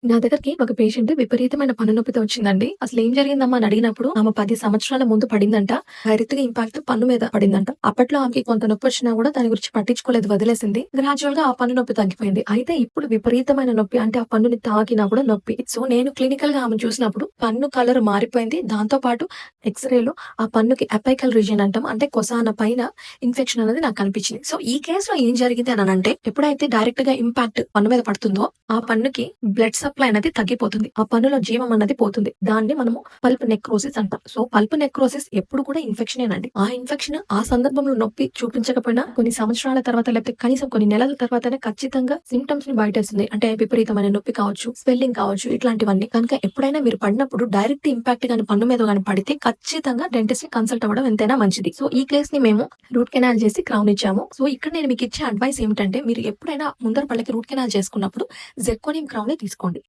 నా దగ్గరికి ఒక పేషెంట్ విపరీతమైన పన్ను నొప్పితో వచ్చిందండి. అసలేం జరిగిందమ్మా అని అడిగినప్పుడు ఆమె 10 సంవత్సరాల ముందు పడిందంట. డైరెక్ట్‌గా ఇంపాక్ట్ పన్ను మీద పడిందంట. అప్పట్లో ఆమెకి కొంత నొప్పొచ్చినా గూడా దాని గురించి పట్టించుకోలేదు, వదిలేసింది. గ్రాడ్యుయల్‌గా ఆ పన్ను నొప్పి తగ్గిపోయింది. అయితే ఇప్పుడు విపరీతమైన నొప్పి అంటే ఆ పన్నుని తాకినా గూడా నొప్పి. సో, నేను క్లినికల్‌గా ఆమెను చూసినప్పుడు పన్ను కలర్ మారిపోయింది. దాంతో పాటు ఎక్స్‌రేలో ఆ పన్నుకి అపైకల్ రీజియన్ అంటాం. అంటే కొసాన పైన ఇన్ఫెక్షన్ అనేది నాకు కనిపించింది. సో, ఈ కేస్‌లో ఏం జరిగింది అనంటే ఎప్పుడైతే డైరెక్ట్‌గా ఇంపాక్ట్ పన్ను మీద పడుతుందో ఆ పన్నుకి బ్లడ్ సప్లై అనేది తగ్గిపోతుంది. ఆ పన్నులో జీవం అన్నది పోతుంది. దాన్ని మనము పల్ప్ నెక్రోసిస్ అంటాం. సో, పల్ప్ నెక్రోసిస్ ఎప్పుడు కూడా ఇన్ఫెక్షనేనండి. ఆ ఇన్ఫెక్షన్ ఆ సందర్భంలో నొప్పి చూపించకపోయినా కొన్ని సంవత్సరాల తర్వాత లేకపోతే కనీసం కొన్ని నెలల తర్వాతనే ఖచ్చితంగా సింప్టమ్స్‌ని బయటేస్తుంది. అంటే విపరీతమైన నొప్పి కావచ్చు, స్వెల్లింగ్ కావచ్చు ఇట్లాంటివన్నీ. కనుక ఎప్పుడైనా మీరు పడినప్పుడు డైరెక్ట్ ఇంపాక్ట్ గాని పన్ను మీద గాని పడితే ఖచ్చితంగా డెంటిస్ట్‌ని కన్సల్ట్ అవ్వడం ఎంతైనా మంచిది. సో, ఈ కేస్‌ని మేము రూట్ కెనాల్ చేసి క్రౌన్ ఇచ్చాము. సో, ఇక్కడ నేను మీకిచ్చే అడ్వైస్ ఏమిటంటే మీరు ఎప్పుడైనా ముందర పళ్ళకి రూట్ కెనాల్ చేసుకున్నప్పుడు జెర్కోనియం క్రౌనే తీసుకోండి.